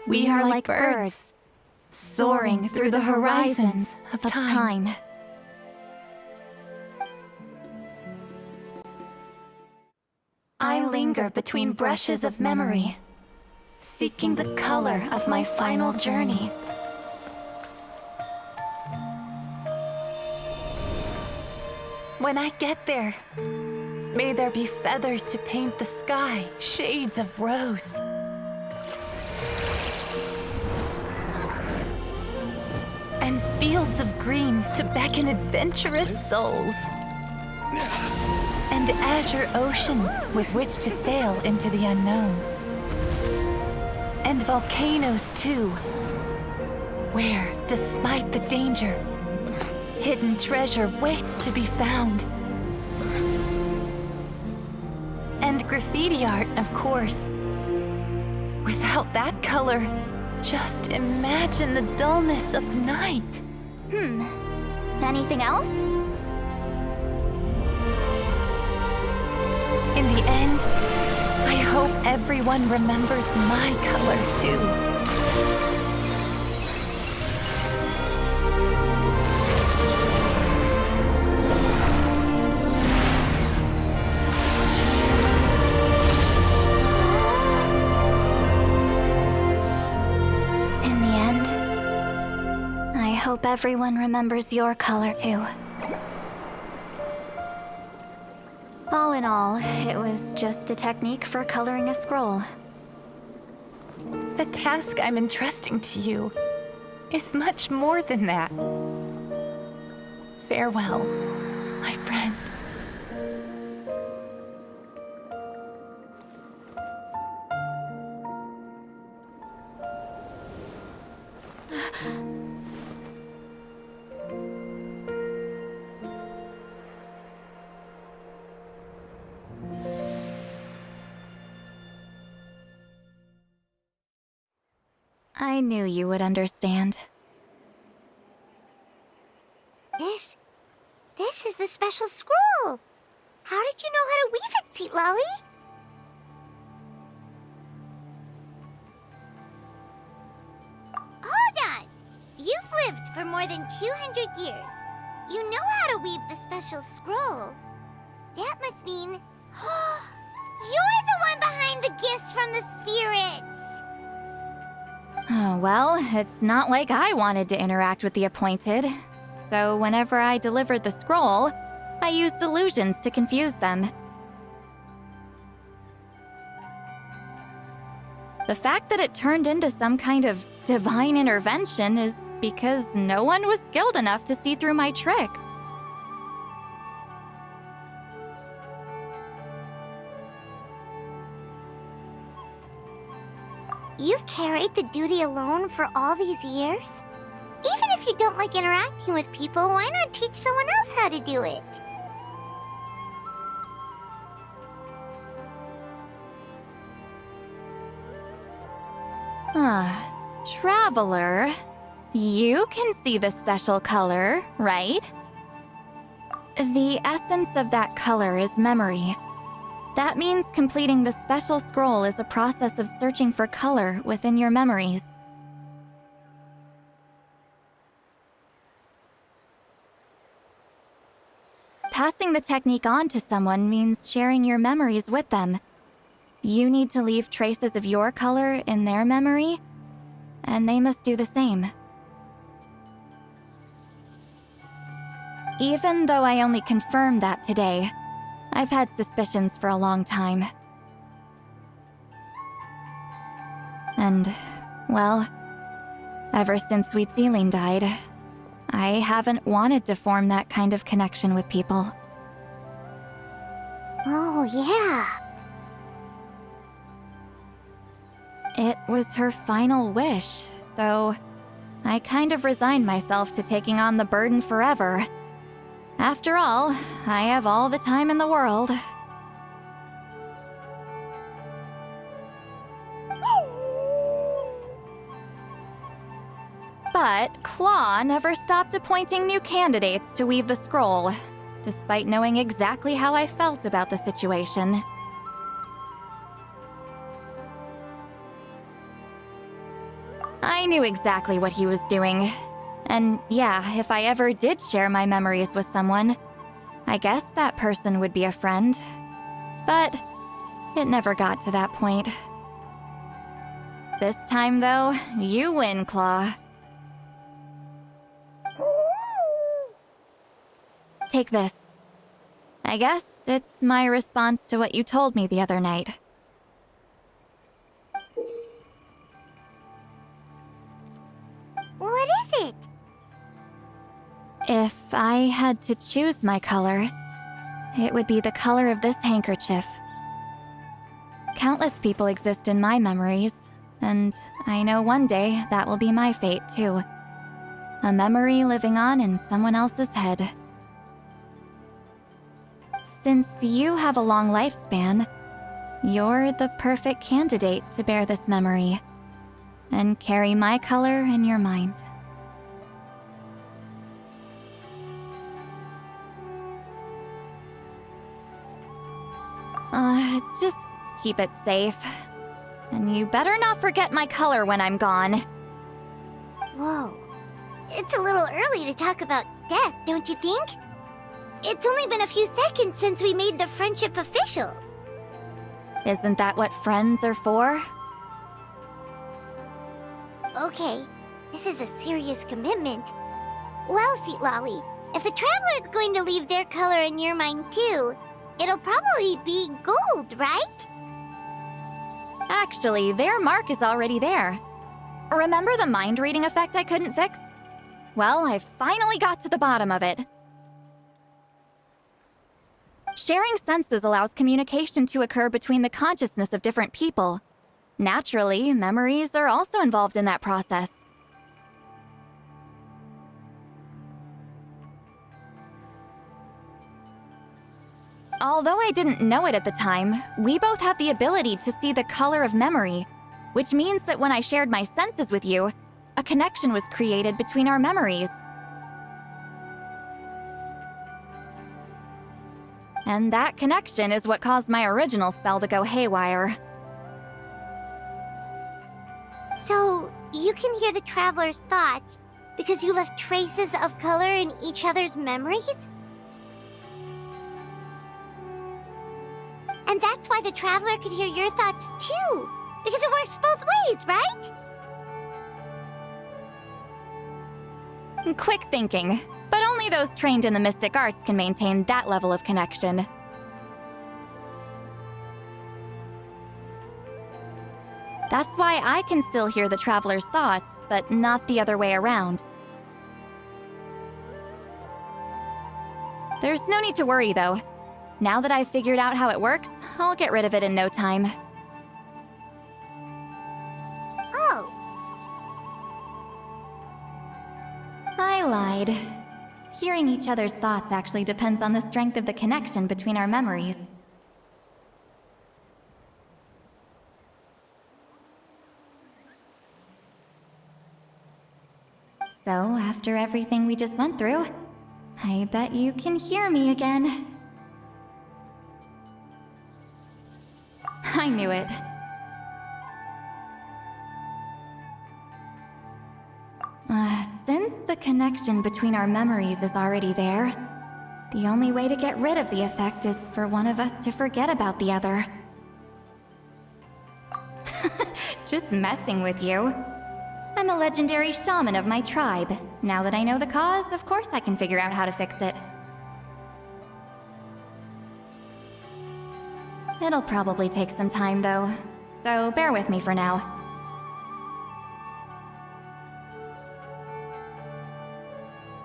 We are like birds, soaring through the horizons of time. I linger between brushes of memory, seeking the color of my final journey. When I get there, may there be feathers to paint the sky, shades of rose. And fields of green to beckon adventurous souls. And azure oceans with which to sail into the unknown. And volcanoes too, where, despite the danger, hidden treasure waits to be found. And graffiti art, of course. Without that color, just imagine the dullness of night. Anything else? In the end, I hope everyone remembers my color too. In the end, I hope everyone remembers your color too. All in all, it was just a technique for coloring a scroll. The task I'm entrusting to you is much more than that. Farewell, my friend. I knew you would understand. This is the special scroll! How did you know how to weave it, Seat Lolly? Hold on! You've lived for more than 200 years. You know how to weave the special scroll. That must mean... you're the one behind the gifts from the spirits! Oh, well, it's not like I wanted to interact with the appointed. So whenever I delivered the scroll, I used illusions to confuse them. The fact that it turned into some kind of divine intervention is because no one was skilled enough to see through my tricks. You've carried the duty alone for all these years? Even if you don't like interacting with people, why not teach someone else how to do it? Traveler, you can see the special color, right? The essence of that color is memory. That means completing the special scroll is a process of searching for color within your memories. Passing the technique on to someone means sharing your memories with them. You need to leave traces of your color in their memory, and they must do the same. Even though I only confirmed that today, I've had suspicions for a long time. And, well, ever since Sweet Celine died, I haven't wanted to form that kind of connection with people. Oh, yeah. It was her final wish, so I kind of resigned myself to taking on the burden forever. After all, I have all the time in the world. But Claw never stopped appointing new candidates to weave the scroll, despite knowing exactly how I felt about the situation. knew exactly what he was doing. And yeah, if I ever did share my memories with someone, I guess that person would be a friend. But it never got to that point. This time, though, you win, Claw. Take this. I guess it's my response to what you told me the other night. What is it? If I had to choose my color, it would be the color of this handkerchief. Countless people exist in my memories, and I know one day that will be my fate, too. A memory living on in someone else's head. Since you have a long lifespan, you're the perfect candidate to bear this memory and carry my color in your mind. Just keep it safe. And you better not forget my color when I'm gone. Whoa. It's a little early to talk about death, don't you think? It's only been a few seconds since we made the friendship official. Isn't that what friends are for? Okay, this is a serious commitment. Well, Seat Lolly, if the Traveler's going to leave their color in your mind too, it'll probably be gold, right? Actually, their mark is already there. Remember the mind reading effect I couldn't fix? Well, I finally got to the bottom of it. Sharing senses allows communication to occur between the consciousness of different people. Naturally, memories are also involved in that process. Although I didn't know it at the time, we both have the ability to see the color of memory, which means that when I shared my senses with you, a connection was created between our memories. And that connection is what caused my original spell to go haywire. So, you can hear the Traveler's thoughts because you left traces of color in each other's memories? And that's why the Traveler could hear your thoughts too, because it works both ways, right? Quick thinking, but only those trained in the mystic arts can maintain that level of connection. That's why I can still hear the Traveler's thoughts, but not the other way around. There's no need to worry, though. Now that I've figured out how it works, I'll get rid of it in no time. Oh. I lied. Hearing each other's thoughts actually depends on the strength of the connection between our memories. So, after everything we just went through, I bet you can hear me again. I knew it. Since the connection between our memories is already there, the only way to get rid of the effect is for one of us to forget about the other. Just messing with you. I'm a legendary shaman of my tribe. Now that I know the cause, of course I can figure out how to fix it. It'll probably take some time, though, so bear with me for now.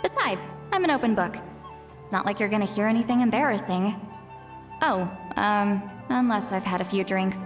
Besides, I'm an open book. It's not like you're gonna hear anything embarrassing. Oh, unless I've had a few drinks.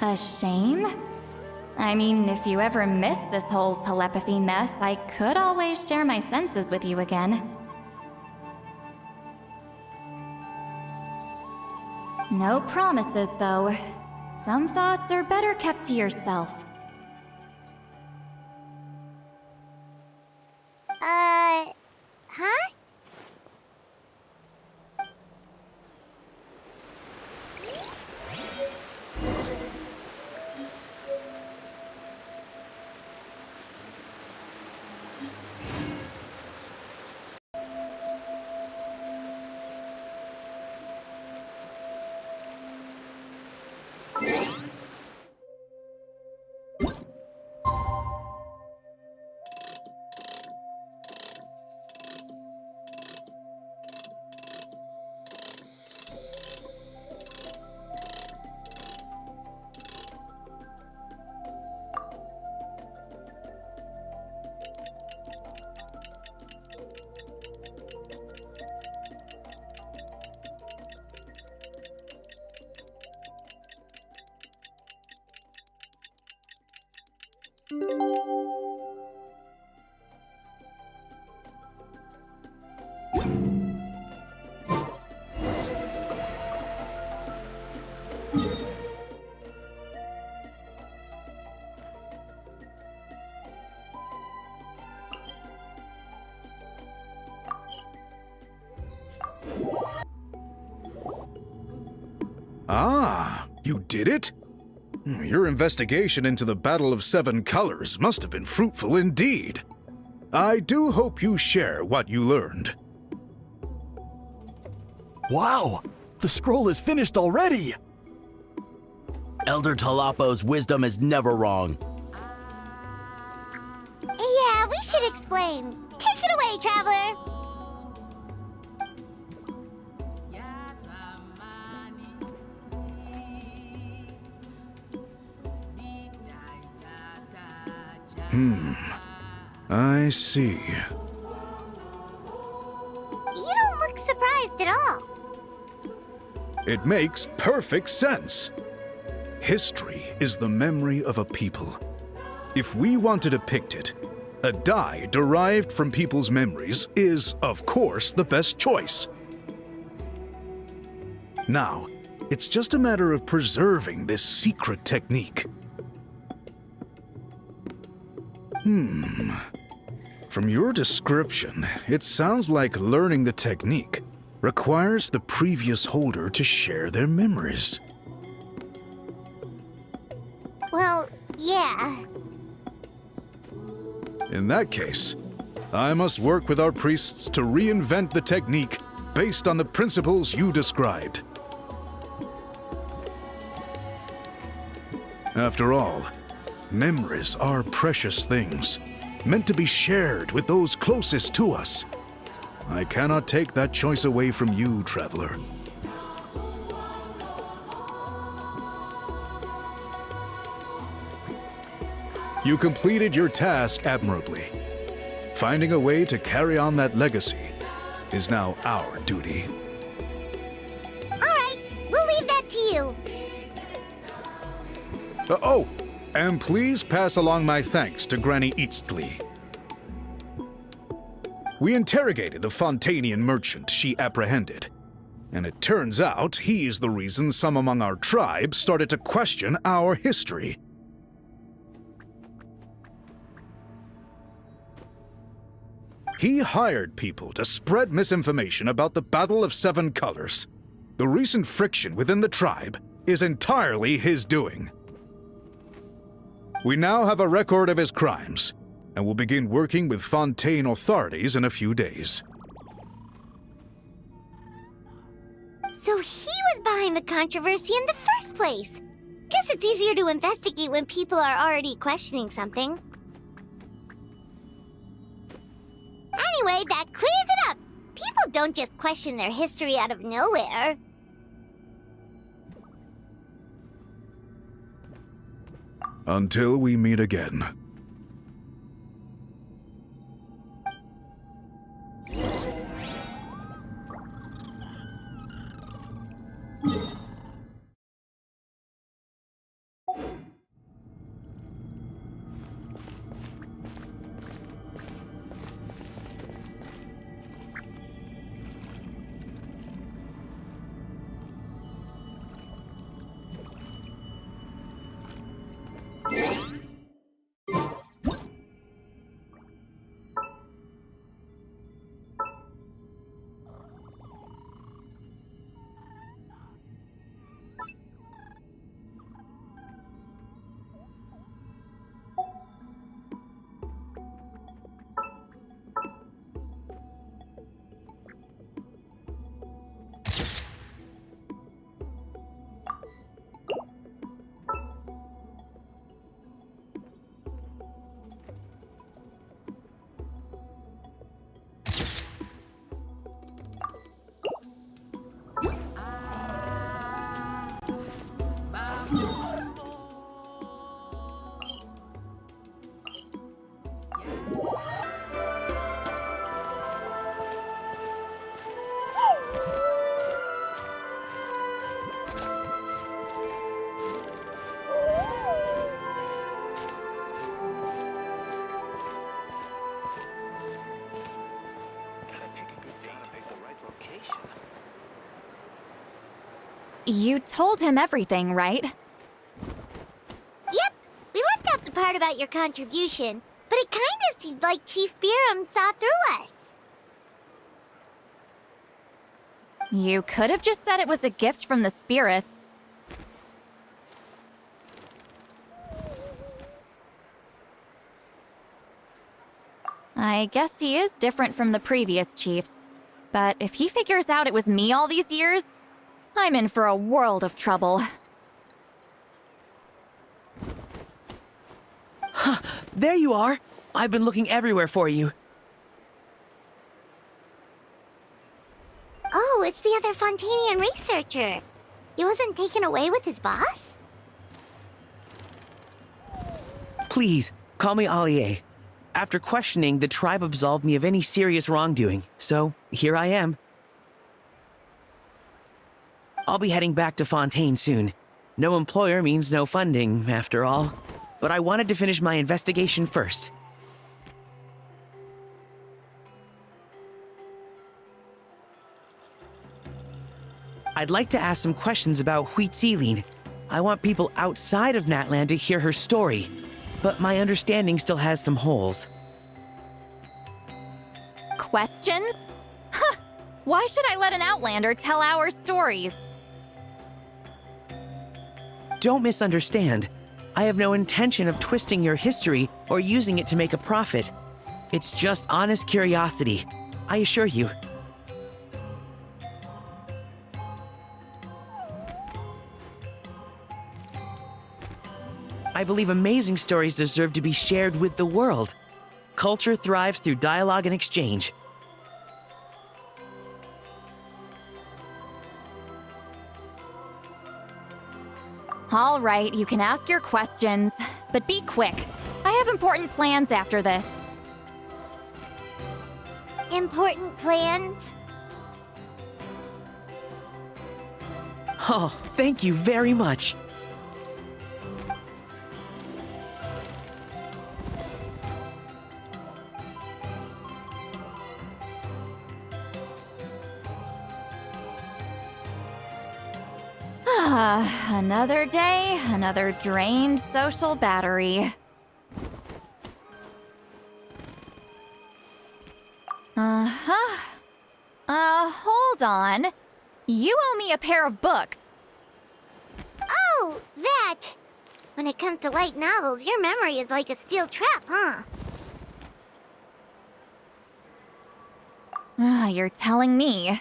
A shame? I mean, if you ever miss this whole telepathy mess, I could always share my senses with you again. No promises, though. Some thoughts are better kept to yourself. Huh? Ah, you did it? Your investigation into the Battle of Seven Colors must have been fruitful indeed. I do hope you share what you learned. Wow! The scroll is finished already! Elder Talapo's wisdom is never wrong. Yeah, we should explain. Take it away, Traveler. I see. You don't look surprised at all. It makes perfect sense. History is the memory of a people. If we want to depict it, a die derived from people's memories is, of course, the best choice. Now, it's just a matter of preserving this secret technique. From your description, it sounds like learning the technique requires the previous holder to share their memories. Well, yeah. In that case, I must work with our priests to reinvent the technique based on the principles you described. After all, memories are precious things, meant to be shared with those closest to us. I cannot take that choice away from you, Traveler. You completed your task admirably. Finding a way to carry on that legacy is now our duty. All right, we'll leave that to you. Oh, and please pass along my thanks to Granny Eastly. We interrogated the Fontanian merchant she apprehended, and it turns out he's the reason some among our tribe started to question our history. He hired people to spread misinformation about the Battle of Seven Colors. The recent friction within the tribe is entirely his doing. We now have a record of his crimes, and will begin working with Fontaine authorities in a few days. So he was behind the controversy in the first place. Guess it's easier to investigate when people are already questioning something. Anyway, that clears it up. People don't just question their history out of nowhere. Until we meet again. You told him everything, right? Yep, we left out the part about your contribution, but it kinda seemed like Chief Biram saw through us. You could have just said it was a gift from the spirits. I guess he is different from the previous chiefs. But if he figures out it was me all these years, I'm in for a world of trouble. There you are! I've been looking everywhere for you. Oh, it's the other Fontanian researcher. He wasn't taken away with his boss? Please, call me Allier. After questioning, the tribe absolved me of any serious wrongdoing, so here I am. I'll be heading back to Fontaine soon. No employer means no funding, after all. But I wanted to finish my investigation first. I'd like to ask some questions about Huitziline. I want people outside of Natland to hear her story, but my understanding still has some holes. Questions? Huh! Why should I let an Outlander tell our stories? Don't misunderstand. I have no intention of twisting your history or using it to make a profit. It's just honest curiosity, I assure you. I believe amazing stories deserve to be shared with the world. Culture thrives through dialogue and exchange. All right, you can ask your questions, but be quick. I have important plans after this. Important plans? Oh, thank you very much. Another day, another drained social battery. Hold on. You owe me a pair of books. Oh, that! When it comes to light novels, your memory is like a steel trap, huh? You're telling me.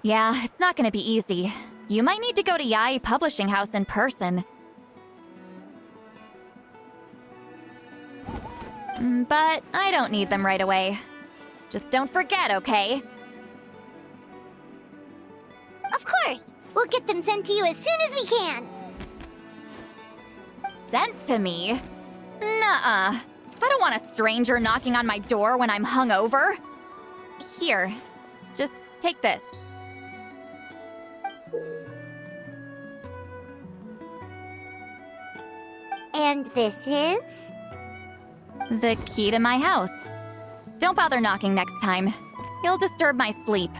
Yeah, it's not gonna be easy. You might need to go to Yai Publishing House in person. But I don't need them right away. Just don't forget, okay? Of course! We'll get them sent to you as soon as we can! Sent to me? Nuh-uh. I don't want a stranger knocking on my door when I'm hungover. Here, just take this. And this is? The key to my house. Don't bother knocking next time. You'll disturb my sleep.